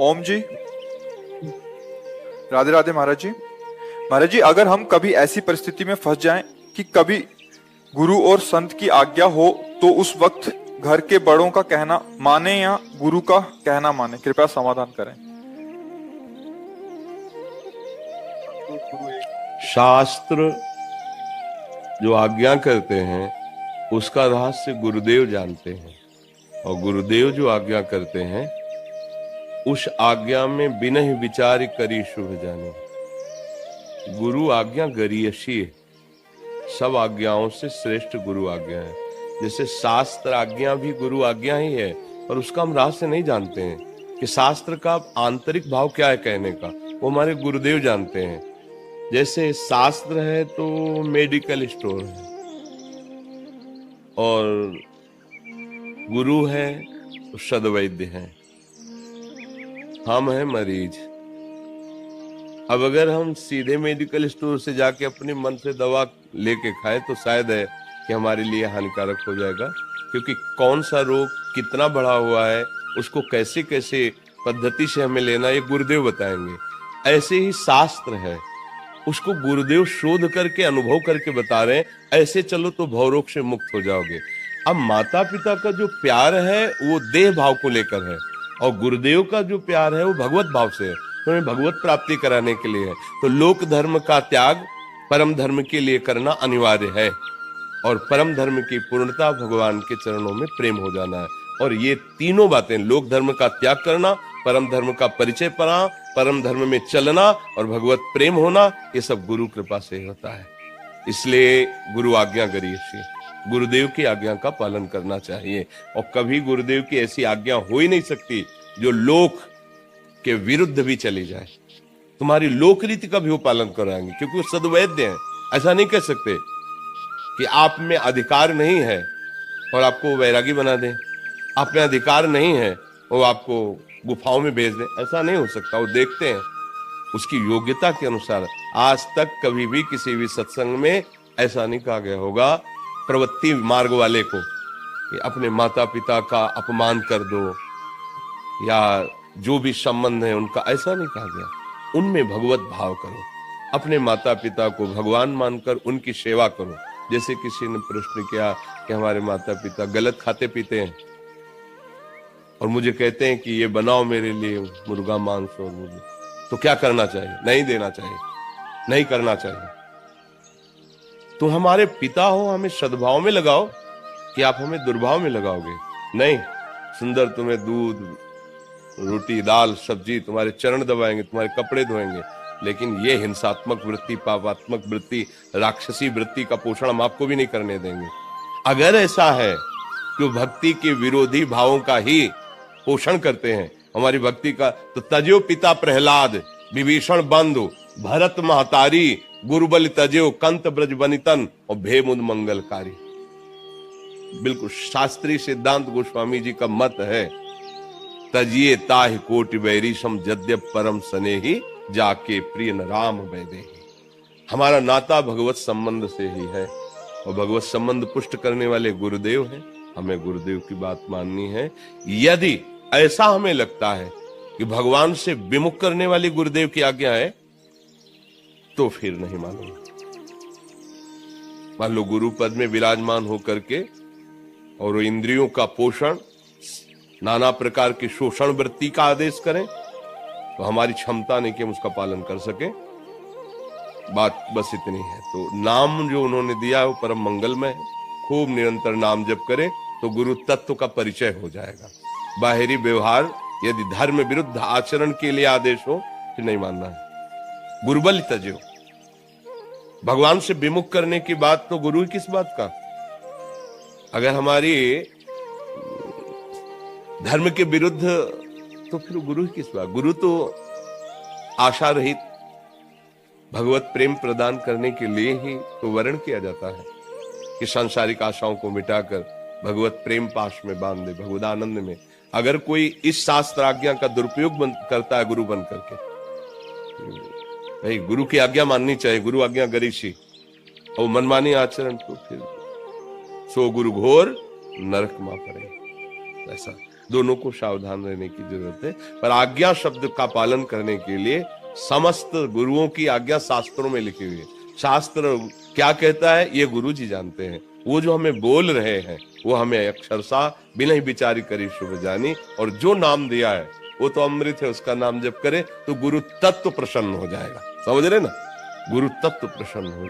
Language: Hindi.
ओम जी। राधे राधे महाराज जी। महाराज जी, अगर हम कभी ऐसी परिस्थिति में फंस जाएं कि कभी गुरु और संत की आज्ञा हो, तो उस वक्त घर के बड़ों का कहना माने या गुरु का कहना माने, कृपया समाधान करें। शास्त्र जो आज्ञा करते हैं उसका रहस्य गुरुदेव जानते हैं, और गुरुदेव जो आज्ञा करते हैं उस आज्ञा में बिना ही विचार करी शुभ जाने। गुरु आज्ञा गरियसी है, सब आज्ञाओं से श्रेष्ठ गुरु आज्ञा है। जैसे शास्त्र आज्ञा भी गुरु आज्ञा ही है, पर उसका हम रहस्य नहीं जानते हैं कि शास्त्र का आंतरिक भाव क्या है कहने का, वो हमारे गुरुदेव जानते हैं। जैसे शास्त्र है तो मेडिकल स्टोर है, और गुरु है तो सदवैद्य है, हम हैं मरीज। अब अगर हम सीधे मेडिकल स्टोर से जाके अपने मन से दवा लेके खाएं तो शायद है कि हमारे लिए हानिकारक हो जाएगा, क्योंकि कौन सा रोग कितना बढ़ा हुआ है उसको कैसे कैसे पद्धति से हमें लेना ये गुरुदेव बताएंगे। ऐसे ही शास्त्र है, उसको गुरुदेव शोध करके अनुभव करके बता रहे हैं, ऐसे चलो तो भवरोग से मुक्त हो जाओगे। अब माता पिता का जो प्यार है वो देह भाव को लेकर है, और गुरुदेव का जो प्यार है वो भगवत भाव से है, तो हमें भगवत प्राप्ति कराने के लिए है। तो लोक धर्म का त्याग परम धर्म के लिए करना अनिवार्य है, और परम धर्म की पूर्णता भगवान के चरणों में प्रेम हो जाना है। और ये तीनों बातें, लोक धर्म का त्याग करना, परम धर्म का परिचय पाना, परम धर्म में चलना और भगवत प्रेम होना, ये सब गुरु कृपा से होता है। इसलिए गुरु आज्ञा गरियसी, गुरुदेव की आज्ञा का पालन करना चाहिए। और कभी गुरुदेव की ऐसी आज्ञा हो ही नहीं सकती जो लोक के विरुद्ध भी चली जाए। तुम्हारी लोक रीति का भी वो पालन कराएंगे, क्योंकि वो सद्वैद्य हैं। ऐसा नहीं कह सकते कि आप में अधिकार नहीं है और आपको वैरागी बना दें, आप में अधिकार नहीं है वो आपको गुफाओं में भेज दें, ऐसा नहीं हो सकता। वो देखते हैं उसकी योग्यता के अनुसार। आज तक कभी भी किसी भी सत्संग में ऐसा नहीं कहा गया होगा प्रवृत्ति मार्ग वाले को कि अपने माता पिता का अपमान कर दो, या जो भी संबंध है उनका, ऐसा नहीं कहा गया। उनमें भगवत भाव करो, अपने माता पिता को भगवान मानकर उनकी सेवा करो। जैसे किसी ने प्रश्न किया कि हमारे माता पिता गलत खाते पीते हैं और मुझे कहते हैं कि ये बनाओ मेरे लिए मुर्गा मांस, और मुझे तो क्या करना चाहिए? नहीं देना चाहिए, नहीं करना चाहिए। तुम हमारे पिता हो, हमें सद्भाव में लगाओ कि आप हमें दुर्भाव में लगाओगे? नहीं, सुंदर तुम्हें दूध रोटी दाल सब्जी तुम्हारे चरण दबाएंगे, तुम्हारे कपड़े धोएंगे, लेकिन ये हिंसात्मक वृत्ति, पापात्मक वृत्ति, राक्षसी वृत्ति का पोषण हम आपको भी नहीं करने देंगे। अगर ऐसा है कि भक्ति के विरोधी भावों का ही पोषण करते हैं हमारी भक्ति का, तो तजो पिता प्रहलाद, विभीषण बंधु, भरत महतारी, गुरुबल तजो, कंत ब्रज बनितन और भेमुद मंगलकारी। बिल्कुल शास्त्रीय सिद्धांत गोस्वामी जी का मत है, तजिए ताहि कोटि बैरीशम जद्यप परम स्नेही, जाके प्रिय न राम वैदेही। हमारा नाता भगवत संबंध से ही है, और भगवत संबंध पुष्ट करने वाले गुरुदेव हैं। हमें गुरुदेव की बात माननी है। यदि ऐसा हमें लगता है कि भगवान से विमुख करने वाली गुरुदेव की आज्ञा है, तो फिर नहीं मानूंगा। मान लो गुरु पद में विराजमान होकर के और वो इंद्रियों का पोषण, नाना प्रकार की शोषण वृत्ति का आदेश करें, तो हमारी क्षमता नहीं कि हम उसका पालन कर सके। बात बस इतनी है। तो नाम जो उन्होंने दिया है वो परम मंगलमय है। खूब निरंतर नाम जप करें तो गुरु तत्व का परिचय हो जाएगा। बाहरी व्यवहार यदि धर्म विरुद्ध आचरण के लिए आदेश हो फिर नहीं मानना है। गुरुबल तजो, भगवान से विमुख करने की बात तो गुरु किस बात का? अगर हमारी धर्म के विरुद्ध, तो फिर गुरु किस बात? गुरु तो आशा रहित भगवत प्रेम प्रदान करने के लिए ही तो वर्ण किया जाता है कि सांसारिक आशाओं को मिटाकर भगवत प्रेम पाश में बांध दे, भगवत आनंद में। अगर कोई इस शास्त्र आज्ञा का दुरुपयोग करता है गुरु बन करके, भाई गुरु की आज्ञा माननी चाहिए, गुरु आज्ञा गरिशी, और मनमानी आचरण, तो फिर सो गुरु घोर नरक मा पड़े। ऐसा दोनों को सावधान रहने की जरूरत है। पर आज्ञा शब्द का पालन करने के लिए समस्त गुरुओं की आज्ञा शास्त्रों में लिखी हुई है। शास्त्र क्या कहता है ये गुरु जी जानते हैं। वो जो हमें बोल रहे हैं वो हमें अक्षरशः बिना ही विचारी करी शुभ जानी, और जो नाम दिया है वो तो अमृत है, उसका नाम जप करे तो गुरु तत्व प्रसन्न हो जाएगा। समझ रहे ना, गुरु तत्व प्रसन्न हो।